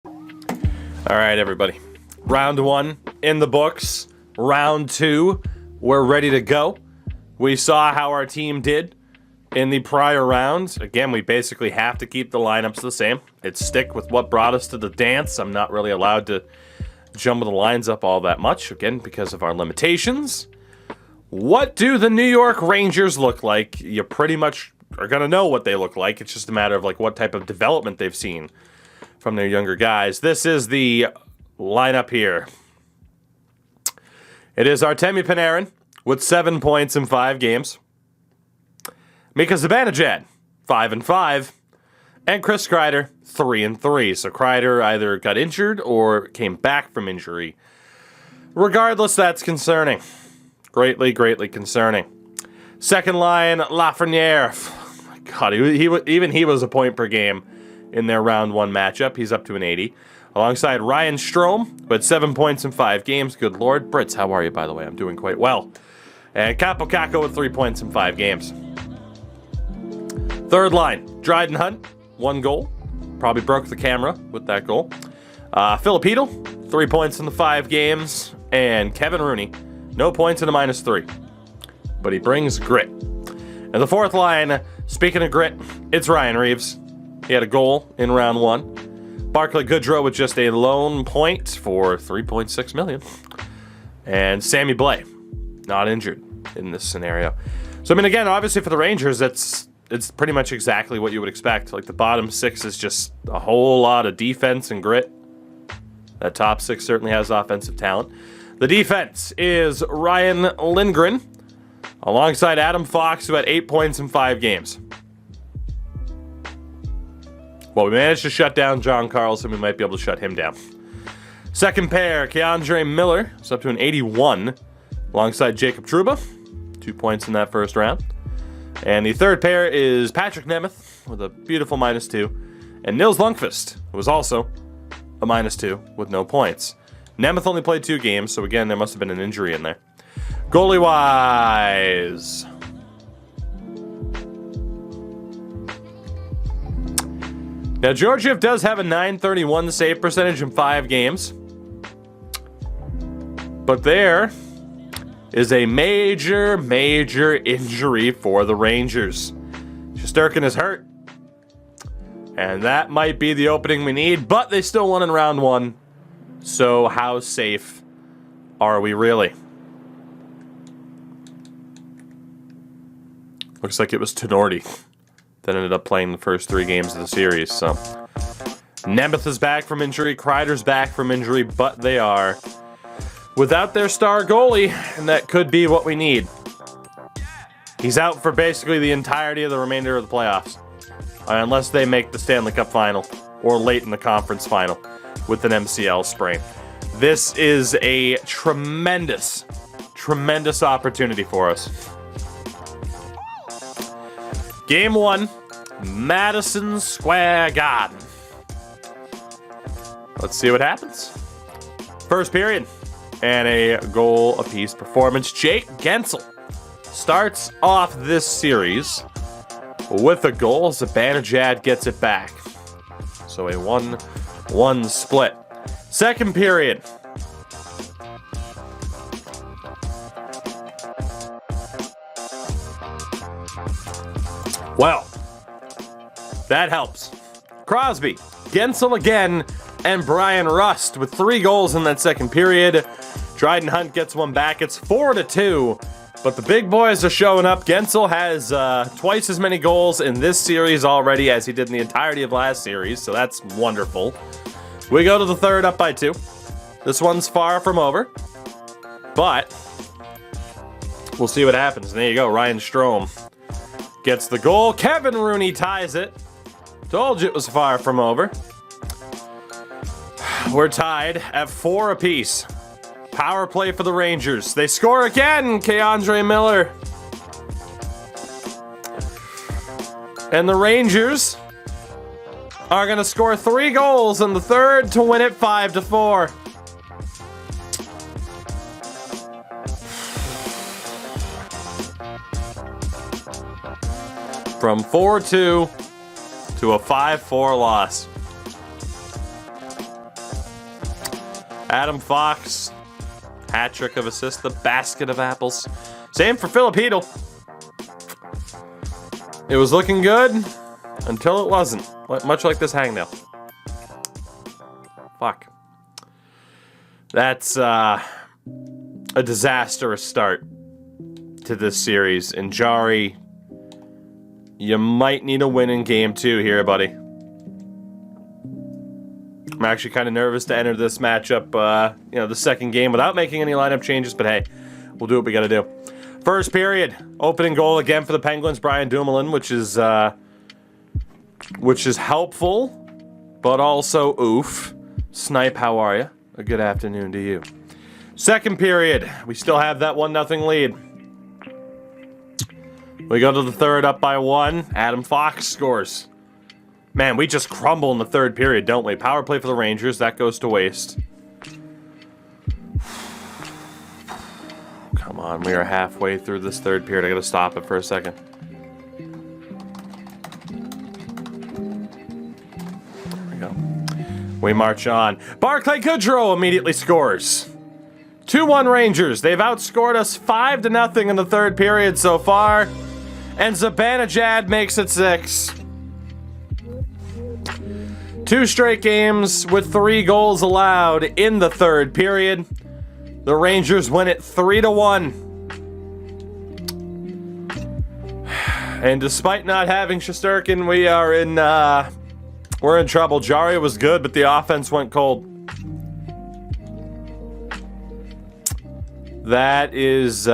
All right, everybody. Round 1 in the books. Round 2, we're ready to go. We saw how our team did in the prior rounds. Again, we basically have to keep the lineups the same. It's stick with what brought us to the dance. I'm not really allowed to jumble the lines up all that much, again, because of our limitations. What do the New York Rangers look like? You pretty much are going to know what they look like. It's just a matter of like what type of development they've seen from their younger guys. This is the lineup here. It is Artemi Panarin with 7 points in 5 games. Mika Zibanejad, 5-5. And Chris Kreider, 3-3. So Kreider either got injured or came back from injury. Regardless, that's concerning. Greatly, greatly concerning. Second line, Lafreniere. Oh my God, even he was a point per game in their round 1 matchup. He's up to an 80. Alongside Ryan Strome, who had 7 points in 5 games. Good Lord. Brits, how are you, by the way? I'm doing quite well. And Kaapo Kakko with 3 points in 5 games. Third line, Hunt, 1 goal. Probably broke the camera with that goal. Filipino, 3 points in the 5 games. And Kevin Rooney, no points and a -3. But he brings grit. And the fourth line, speaking of grit, it's Ryan Reeves. He had a goal in round 1. Barclay Goodrow with just a lone point for $3.6 million. And Sammy Blais, not injured in this scenario. So, I mean, again, obviously for the Rangers, it's pretty much exactly what you would expect. Like, the bottom 6 is just a whole lot of defense and grit. That top 6 certainly has offensive talent. The defense is Ryan Lindgren, alongside Adam Fox, who had 8 points in 5 games. Well, we managed to shut down John Carlson. We might be able to shut him down. Second pair, Keandre Miller is up to an 81, alongside Jacob Trouba, 2 points in that first round. And the third pair is Patrick Nemeth with a beautiful -2, and Nils Lundqvist, who was also a -2 with no points. Nemeth only played 2 games, so again, there must have been an injury in there. Goalie-wise, now, Georgiev does have a .931 save percentage in 5 games. But there is a major, major injury for the Rangers. Shesterkin is hurt. And that might be the opening we need, but they still won in round 1. So how safe are we really? Looks like it was Tenorti that ended up playing the first 3 games of the series. So Nemeth is back from injury, Kreider's back from injury, but they are without their star goalie, and that could be what we need. He's out for basically the entirety of the remainder of the playoffs, unless they make the Stanley Cup final or late in the conference final with an MCL sprain. This is a tremendous, tremendous opportunity for us. Game 1, Madison Square Garden. Let's see what happens. First period, and a goal apiece performance. Jake Gensel starts off this series with a goal. Zibanejad gets it back. So a 1-1 split. Second period. Well, that helps. Crosby, Gensel again, and Brian Rust with 3 goals in that second period. Dryden Hunt gets one back. It's 4-2, but the big boys are showing up. Gensel has twice as many goals in this series already as he did in the entirety of last series, so that's wonderful. We go to the third up by 2. This one's far from over, but we'll see what happens. And there you go, Ryan Strome gets the goal. Kevin Rooney ties it. Told you it was far from over. We're tied at 4 apiece. Power play for the Rangers. They score again, Keandre Miller. And the Rangers are going to score 3 goals in the third to win it 5-4. From 4-2 to a 5-4 loss. Adam Fox, hat trick of assists, the basket of apples. Same for Filipino. It was looking good until it wasn't. Much like this hangnail. Fuck. That's a disastrous start to this series. And Jari, you might need a win in game 2 here, buddy. I'm actually kind of nervous to enter this matchup, the second game without making any lineup changes, but hey, we'll do what we gotta do. First period, opening goal again for the Penguins, Brian Dumoulin, which is helpful, but also oof. Snipe, how are you? A good afternoon to you. Second period, we still have that 1-0 lead. We go to the third up by 1. Adam Fox scores. Man, we just crumble in the third period, don't we? Power play for the Rangers, that goes to waste. Come on, we are halfway through this third period. I gotta stop it for a second. There we go. We march on. Barclay Goodrow immediately scores. 2-1 Rangers. They've outscored us 5-0 in the third period so far. And Zibanejad makes it 6. 2 straight games with 3 goals allowed in the third period. The Rangers win it 3-1. And despite not having Shesterkin, we're in trouble. Jari was good, but the offense went cold. That is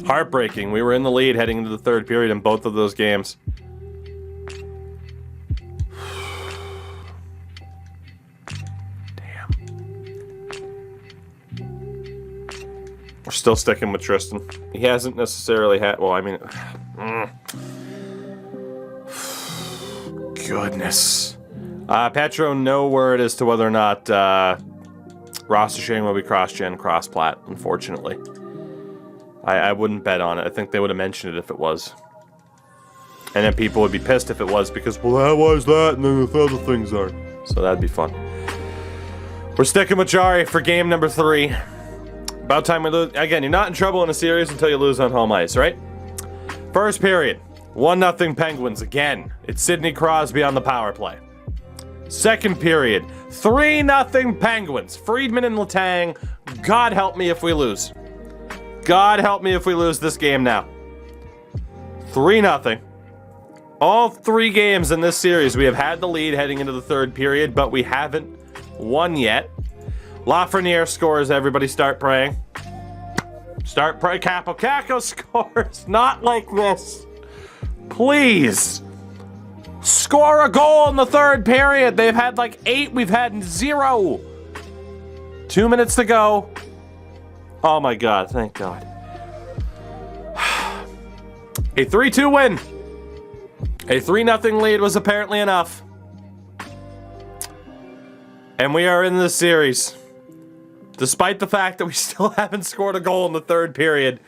heartbreaking. We were in the lead heading into the third period in both of those games. We're still sticking with Tristan. He hasn't necessarily had... Well, I mean... Goodness. Petro, no word as to whether or not Ross Shane will be cross-gen, cross-plat, unfortunately. I wouldn't bet on it. I think they would have mentioned it if it was. And then people would be pissed if it was because, well, how was that? And then the other things are. So that'd be fun. We're sticking with Jari for game number 3. About time we lose. Again, you're not in trouble in a series until you lose on home ice, right? First period, 1-0 Penguins again. It's Sidney Crosby on the power play. Second period, 3-0 Penguins. Friedman and Letang. God help me if we lose. God help me if we lose this game now. 3-0. All 3 games in this series, we have had the lead heading into the third period, but we haven't won yet. Lafreniere scores. Everybody start praying. Start praying. Capo scores. Not like this. Please. Score a goal in the third period. They've had like 8. We've had 0. 2 minutes to go. Oh my God. Thank God. A 3-2 win. A 3-0 lead was apparently enough. And we are in this series. Despite the fact that we still haven't scored a goal in the third period.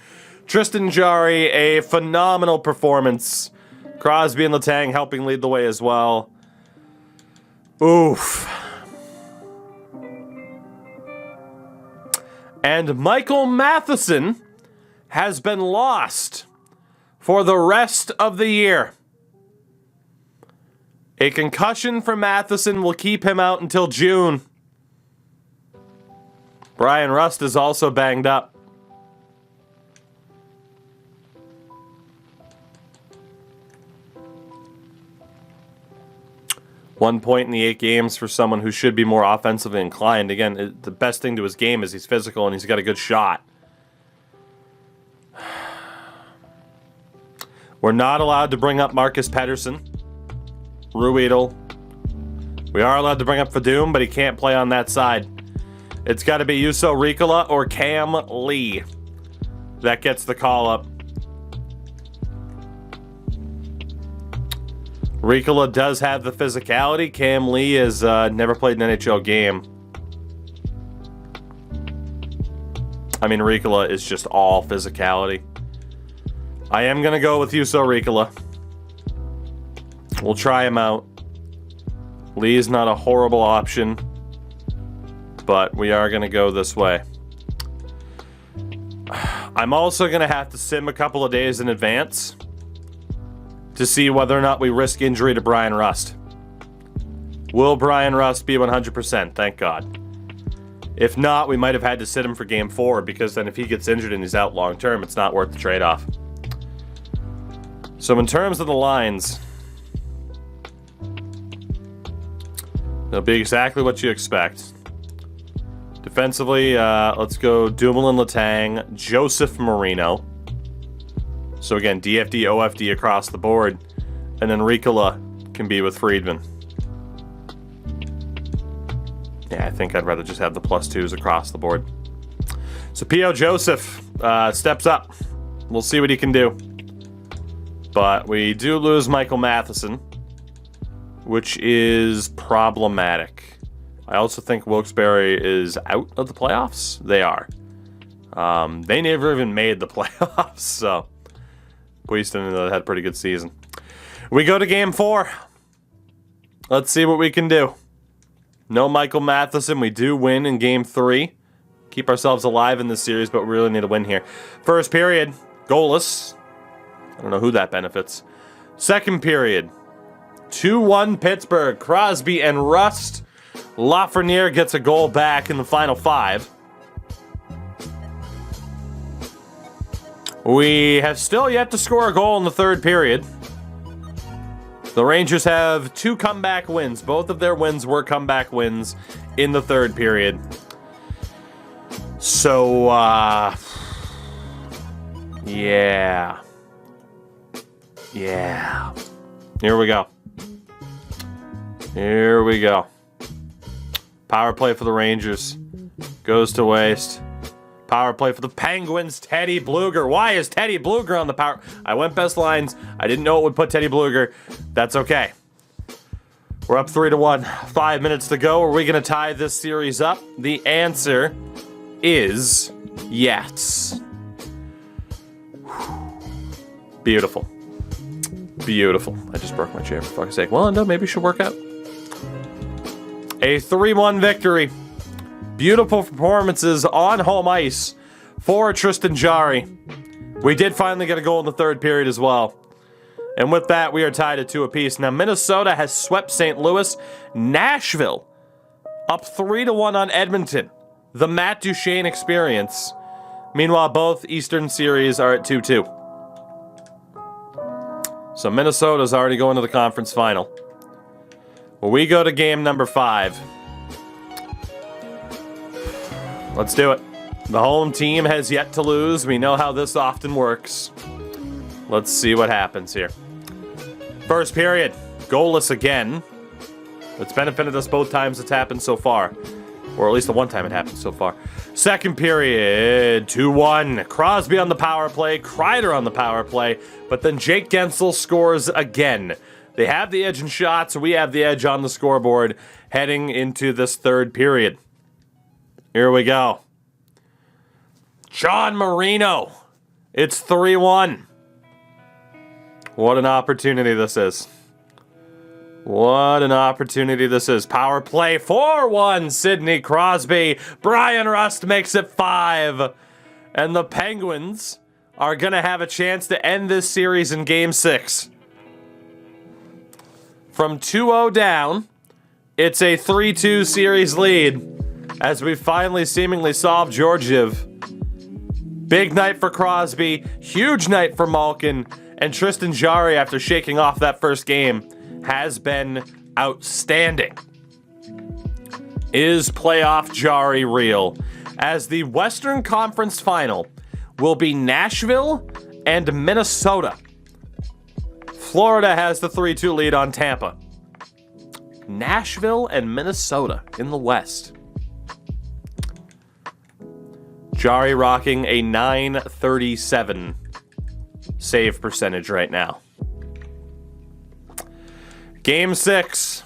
Tristan Jari, a phenomenal performance. Crosby and Letang helping lead the way as well. Oof. And Michael Matheson has been lost for the rest of the year. A concussion for Matheson will keep him out until June. Brian Rust is also banged up. One point in the 8 games for someone who should be more offensively inclined. Again, the best thing to his game is he's physical and he's got a good shot. We're not allowed to bring up Marcus Pettersson. Ruedel. We are allowed to bring up Fadum, but he can't play on that side. It's got to be Juuso Riikola or Cam Lee that gets the call up. Riikola does have the physicality. Cam Lee has never played an NHL game. I mean, Riikola is just all physicality. I am going to go with Juuso Riikola. We'll try him out. Lee is not a horrible option. but we are going to go this way. I'm also going to have to sim a couple of days in advance to see whether or not we risk injury to Brian Rust. Will Brian Rust be 100%? Thank God. If not, we might have had to sit him for Game 4, because then if he gets injured and he's out long term, it's not worth the trade-off. So in terms of the lines, they'll be exactly what you expect. Defensively, let's go Dumoulin, Letang, Joseph Marino. So again, DFD, OFD across the board. And then Ricola can be with Friedman. Yeah, I think I'd rather just have the +2s across the board. So P.O. Joseph steps up. We'll see what he can do. But we do lose Michael Matheson, which is problematic. I also think Wilkes-Barre is out of the playoffs. They are. They never even made the playoffs, so Puiston had a pretty good season. We go to Game 4. Let's see what we can do. No Michael Matheson. We do win in Game 3. Keep ourselves alive in this series, but we really need to win here. First period, goalless. I don't know who that benefits. Second period, 2-1 Pittsburgh. Crosby and Rust. Lafreniere gets a goal back in the final 5. We have still yet to score a goal in the third period. The Rangers have 2 comeback wins. Both of their wins were comeback wins in the third period. So, yeah. Yeah. Here we go. Here we go. Power play for the Rangers. Goes to waste. Power play for the Penguins. Teddy Bluger. Why is Teddy Bluger on the power? I went best lines. I didn't know it would put Teddy Bluger. That's okay. We're up 3-1. 5 minutes to go. Are we going to tie this series up? The answer is yes. Beautiful. Beautiful. I just broke my chair, for fuck's sake. Well, no, maybe it should work out. A 3-1 victory. Beautiful performances on home ice for Tristan Jarry. We did finally get a goal in the third period as well. And with that, we are tied at 2 apiece. Now, Minnesota has swept St. Louis. Nashville up 3-1 on Edmonton. The Matt Duchene experience. Meanwhile, both Eastern series are at 2-2. So Minnesota's already going to the conference final. Well, we go to game number 5. Let's do it. The home team has yet to lose. We know how this often works. Let's see what happens here. First period, goalless again. It's benefited us both times it's happened so far. Or at least the one time it happened so far. Second period, 2-1. Crosby on the power play, Kreider on the power play, but then Jake Gensel scores again. They have the edge in shots, we have the edge on the scoreboard heading into this third period. Here we go. John Marino. It's 3-1. What an opportunity this is. What an opportunity this is. Power play 4-1. Sidney Crosby. Brian Rust makes it 5. And the Penguins are going to have a chance to end this series in Game 6. From 2-0 down, it's a 3-2 series lead as we finally seemingly solve Georgiev. Big night for Crosby, huge night for Malkin, and Tristan Jarry, after shaking off that first game, has been outstanding. Is playoff Jarry real? As the Western Conference Final will be Nashville and Minnesota. Florida has the 3-2 lead on Tampa. Nashville and Minnesota in the West. Jarry rocking a .937 save percentage right now. Game 6.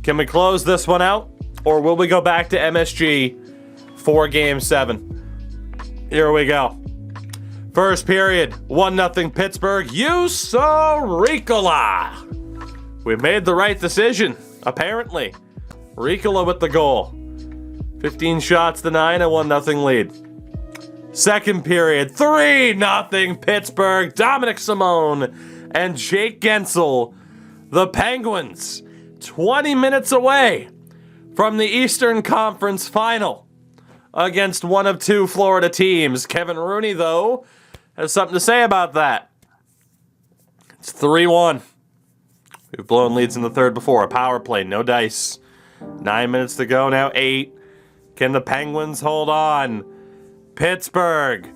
Can we close this one out? Or will we go back to MSG for Game 7? Here we go. First period, 1-0 Pittsburgh. Juuso Riikola. We made the right decision, apparently. Riikola with the goal. 15 shots to 9, a 1-0 lead. Second period, 3-0 Pittsburgh. Dominic Simone and Jake Gensel. The Penguins, 20 minutes away from the Eastern Conference Final against one of two Florida teams. Kevin Rooney, though, has something to say about that. It's 3-1. We've blown leads in the third before. A power play, no dice. 9 minutes to go, now 8. Can the Penguins hold on? Pittsburgh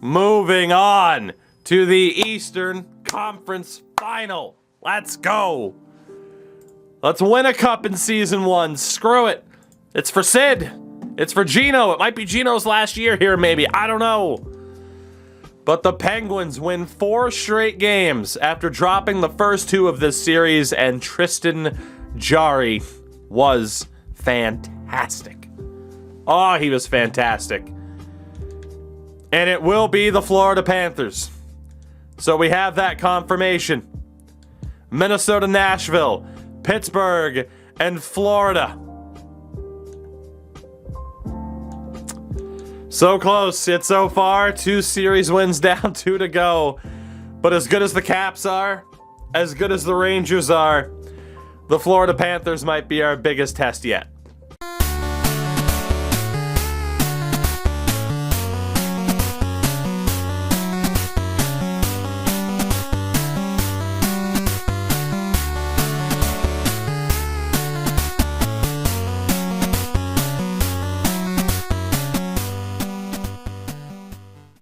moving on to the Eastern Conference Final. Let's go. Let's win a cup in Season 1. Screw it. It's for Sid. It's for Gino. It might be Gino's last year here, maybe. I don't know. But the Penguins win 4 straight games after dropping the first 2 of this series, and Tristan Jarry was fantastic. Oh, he was fantastic. And it will be the Florida Panthers. So we have that confirmation. Minnesota, Nashville, Pittsburgh, and Florida. So close, yet so far. 2 series wins down, 2 to go. But as good as the Caps are, as good as the Rangers are, the Florida Panthers might be our biggest test yet.